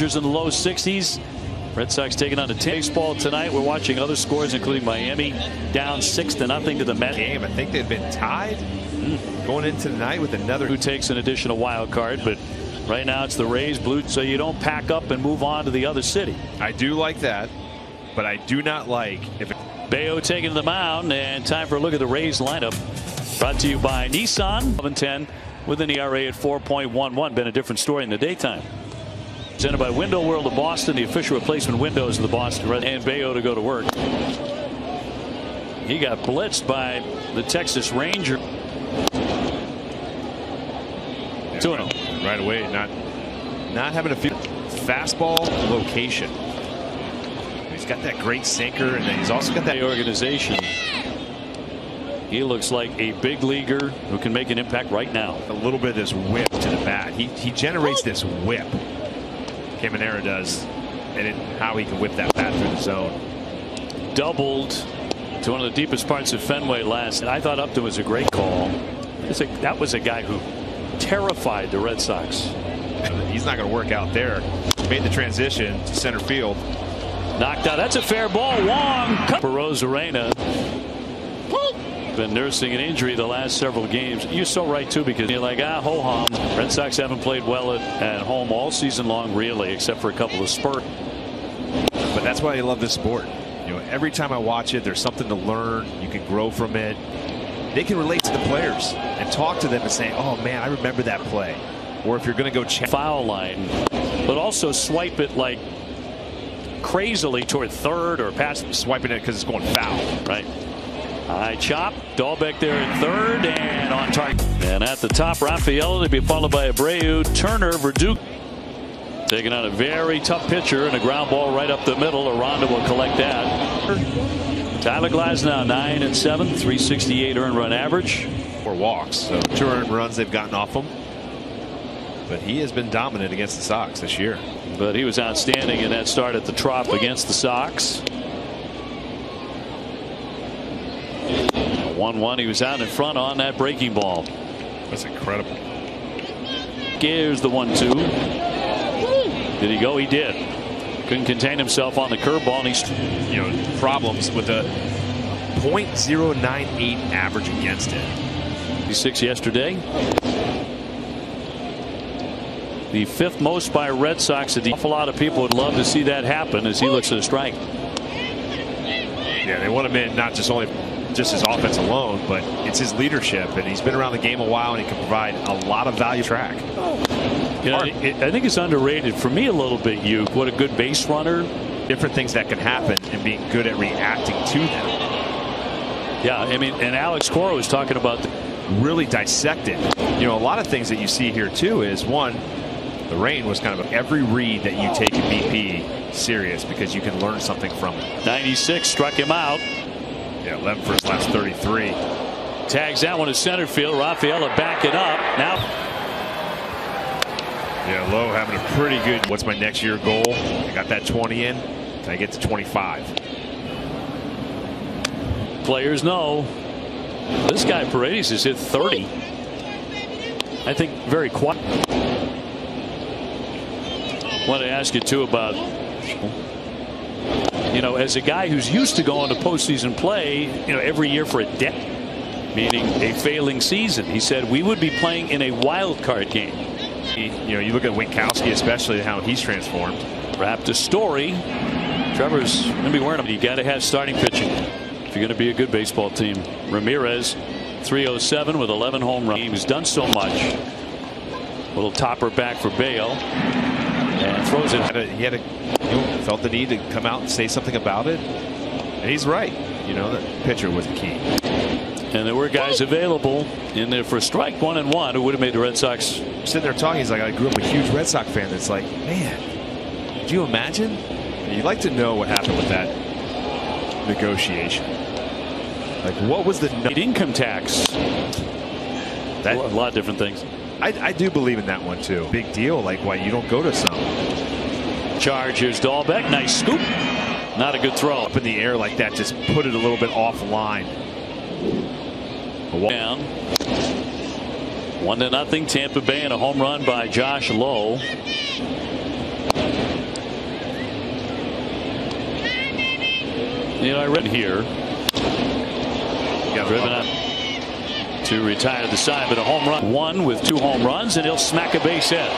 In the low 60s. Red Sox taking on the baseball tonight. We're watching other scores, including Miami down 6-0 to the Mets. Game. I think they've been tied going into the night with another. Who takes an additional wild card, but right now it's the Rays blue, so you don't pack up and move on to the other city. I do like that, but I do not like if Bayo taking to the mound, and time for a look at the Rays lineup. Brought to you by Nissan. 11-10 with an ERA at 4.11. Been a different story in the daytime. Presented by Window World of Boston, the official replacement windows of the Boston Red. And Bayo to go to work. He got blitzed by the Texas Ranger. 2-0. Right away, not having a fastball location. He's got that great sinker, and then he's also got that organization. He looks like a big leaguer who can make an impact right now. A little bit of this whip to the bat. He generates this whip. Caminera does, and how he can whip that bat through the zone. Doubled to one of the deepest parts of Fenway last. And I thought Upton was a great call. That was a guy who terrified the Red Sox. He's not going to work out there. Made the transition to center field. Knocked out. That's a fair ball. Wong. For Rosarena. Been nursing an injury the last several games. You're so right too, because you're like, ho hum. Red Sox haven't played well at home all season long, really, except for a couple of spurts. But that's why I love this sport. You know, every time I watch it, there's something to learn. You can grow from it. They can relate to the players and talk to them and say, oh man, I remember that play. Or if you're going to go check foul line, but also swipe it like crazily toward third or past, swiping it because it's going foul. Right. High chop. Dahlbeck there at third and on target. And at the top, Rafaela to be followed by Abreu, Turner, Verdugo. Taking on a very tough pitcher and a ground ball right up the middle. Aranda will collect that. Tyler Glasnow 9-7, 368 earned run average. 4 walks, so 2 earned runs they've gotten off him. But he has been dominant against the Sox this year. But he was outstanding in that start at the Trop against the Sox. 1-1. He was out in front on that breaking ball. That's incredible. Here's the 1-2. Did he go? He did. Couldn't contain himself on the curveball. And he's problems with a .098 average against it. 6 yesterday. The 5th most by Red Sox. An awful lot of people would love to see that happen as he looks at a strike. Yeah, they want him in not just his offense alone, but it's his leadership, and he's been around the game a while, and he can provide a lot of value track. I think it's underrated for me a little bit, Uke. What a good base runner. Different things that can happen and being good at reacting to them. Yeah, I mean, and Alex Cora was talking about really dissected. A lot of things that you see here too is, one, the rain was kind of every read that you take in BP serious, because you can learn something from it. 96 struck him out. Yeah, 11 for his last 33. Tags that one to center field. Rafaela backing up now. Yeah, Lowe having a pretty good. What's my next year goal? I got that 20 in. Can I get to 25? Players know this guy Paredes has hit 30. I think very quiet. Want to ask you too about, as a guy who's used to going to postseason play, every year for a decade, meaning a failing season. He said we would be playing in a wild card game. You look at Winkowski, especially how he's transformed. Wrapped a story. Trevor's going to be wearing them. You got to have starting pitching if you're going to be a good baseball team. Ramirez, 307 with 11 home runs. He's done so much. Little topper back for Bayo. And throws it. He felt the need to come out and say something about it. And he's right. The pitcher was the key. And there were guys available in there for strike 1-1 who would have made the Red Sox. Sitting there talking, he's like, I grew up a huge Red Sox fan. It's like, man, could you imagine? You'd like to know what happened with that negotiation. Like, what was the income tax? A lot of different things. I do believe in that one too. Big deal, like why you don't go to some. Charge. Here's Dahlbeck. Nice scoop. Not a good throw. Up in the air like that, just put it a little bit offline. Down. 1-0 Tampa Bay, and a home run by Josh Lowe. I read here. Got driven up to retire the side, but a home run. One with 2 home runs, and he'll smack a base hit.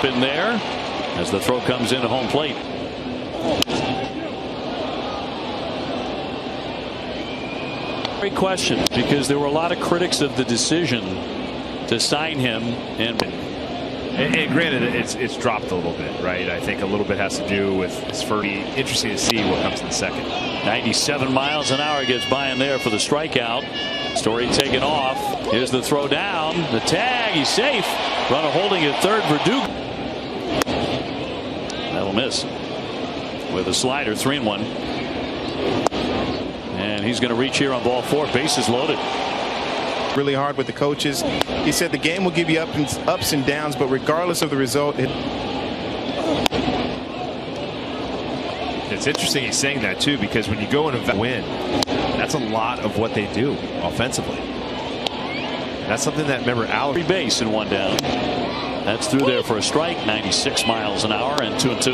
Been there as the throw comes into home plate. Great question, because there were a lot of critics of the decision to sign him, and granted, it's dropped a little bit, right? I think a little bit has to do with it's interesting to see what comes in the second. 97 miles an hour gets by him there for the strikeout. Story taken off. Here's the throw down. The tag. He's safe. Runner holding at third. Verdugo. That'll miss with a slider. 3-1. And he's going to reach here on ball 4. Bases loaded. Really hard with the coaches. He said the game will give you ups and downs, but regardless of the result, it's interesting he's saying that too, because when you go in and win, that's a lot of what they do offensively. That's something that, remember, Alex. Free base and 1 down. That's through there for a strike. 96 miles an hour and 2-2.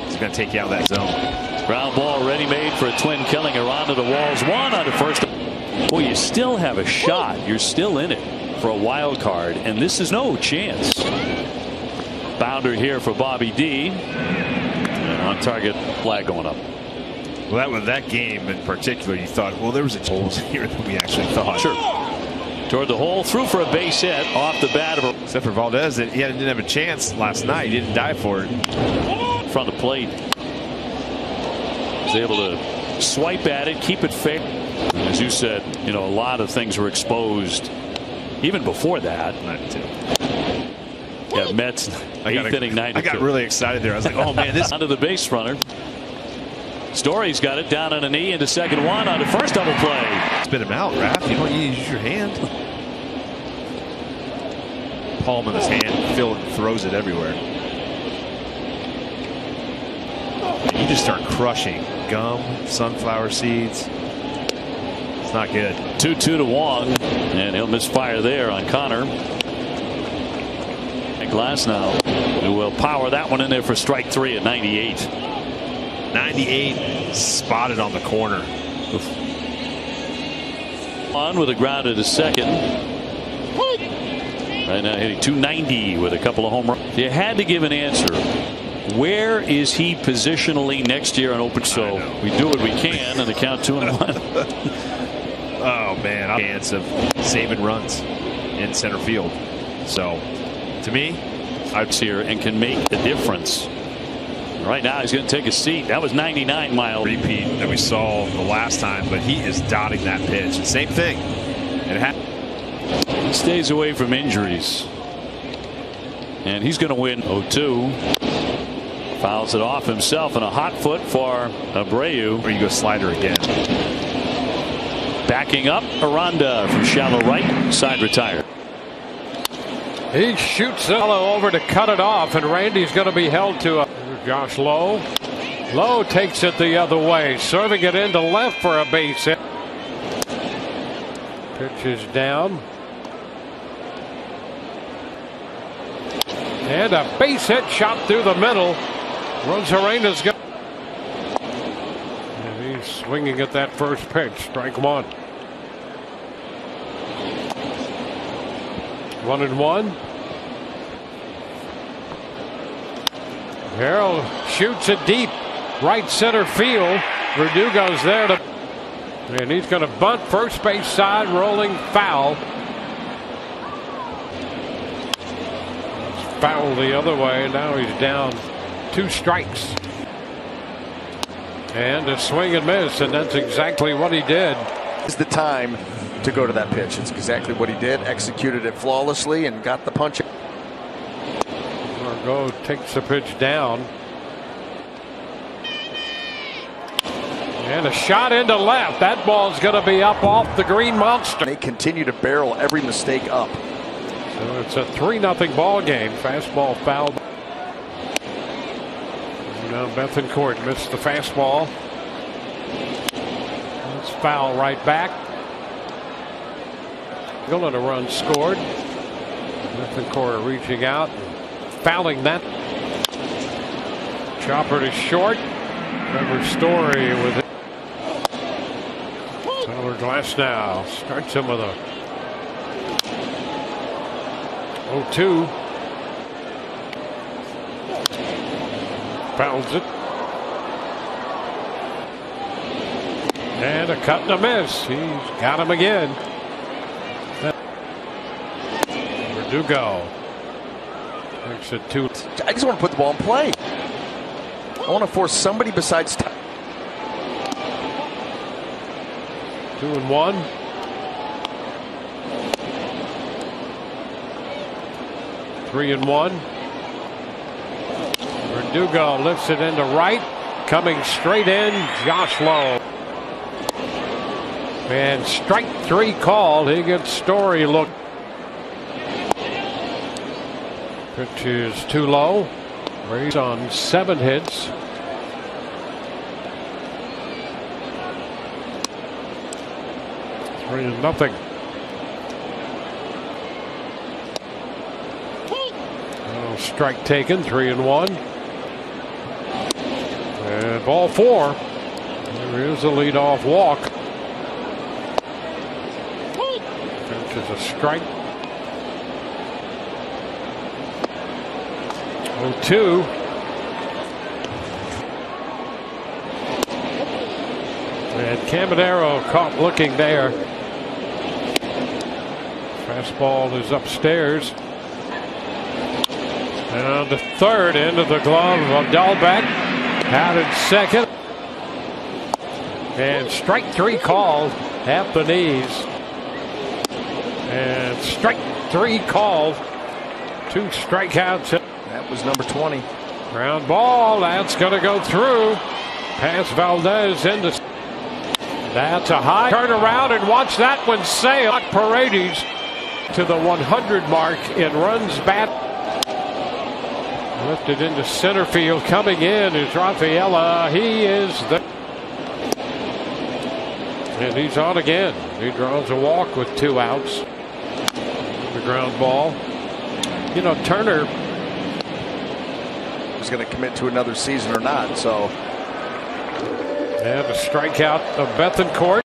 He's going to take you out of that zone. Ground ball ready made for a twin killing her onto the walls. 1 on the first. Boy, you still have a shot. You're still in it for a wild card, and this is no chance. Bounder here for Bobby D. And on target flag going up. Well, that game in particular, you thought, well, there was a holes here that we actually thought. Sure. Toward the hole, through for a base hit off the bat of a. Except for Valdez, he didn't have a chance last night. He didn't die for it. In front of the plate. Was able to swipe at it, keep it fair. As you said, a lot of things were exposed even before that. Yeah, Mets 8th inning 92. I got really excited there. I was like, oh man, this onto the base runner. Story's got it down on a knee into second 1 on the first double play. Spit him out, Raph. You don't need to use your hand. Palm in his hand, Phil throws it everywhere. You just start crushing gum, sunflower seeds. It's not good. 2-2 to Wong, and he'll misfire there on Connor. And Glasnow, who will power that one in there for strike 3 at 98. 98 spotted on the corner. Oof. On with a ground to second. Right now hitting 290 with a couple of home runs. You had to give an answer. Where is he positionally next year on open? So we do what we can, and the count 2-1. Oh man, a chance of saving runs in center field. So to me, I'm here and can make a difference. Right now he's going to take a seat. That was 99 mile repeat that we saw the last time, but he is dotting that pitch. Same thing. He stays away from injuries, and he's going to win 0-2. Fouls it off himself, and a hot foot for Abreu. Where you go slider again. Backing up, Aranda from shallow right, side retire. He shoots it over to cut it off, and Randy's going to be held to a. Josh Lowe. Lowe takes it the other way, serving it into left for a base hit. Pitch is down. And a base hit shot through the middle. Rosarena's got. And he's swinging at that first pitch. Strike 1. 1-1. Harold shoots it deep. Right center field. Verdugo's there to. And he's going to bunt first base side, rolling foul. Foul the other way. Now he's down 2 strikes. And a swing and miss, and that's exactly what he did. It's the time to go to that pitch. It's exactly what he did. Executed it flawlessly and got the punch. Margot takes the pitch down. And a shot into left. That ball's going to be up off the green monster. They continue to barrel every mistake up. So it's a 3-0 ball game. Fastball fouled. Now Bethancourt missed the fastball. It's foul right back. Going to run scored. Bethancourt reaching out, fouling that. Chopper to short. Trevor Story with it. Glass now starts him with a 0-2. Pounds it. And a cut and a miss. He's got him again. Verdugo makes it 2. I just want to put the ball in play. I want to force somebody besides. 2-1. Three and 1. Verdugo lifts it into right. Coming straight in, Josh Lowe. And strike 3 called. He gets Story look. Pitch is too low. Rays on 7 hits. Three to nothing. Oh, strike taken. 3-1. And ball 4. There is a leadoff walk. Pitch is a strike. 0-2. And Caminero caught looking there. Fastball is upstairs. Down to third, into the glove of Dahlbeck. Out at second. And strike 3 called at the knees. And strike 3 called. 2 strikeouts. That was number 20. Ground ball. That's going to go through. Pass Valdez into. That's a high turnaround, and watch that one sail. Paredes to the 100 mark in runs bat. Lifted into center field. Coming in is Rafaela. He is the. And he's on again. He draws a walk with 2 outs. The ground ball. You know, Turner is going to commit to another season or not. So. And a strikeout of Bethancourt.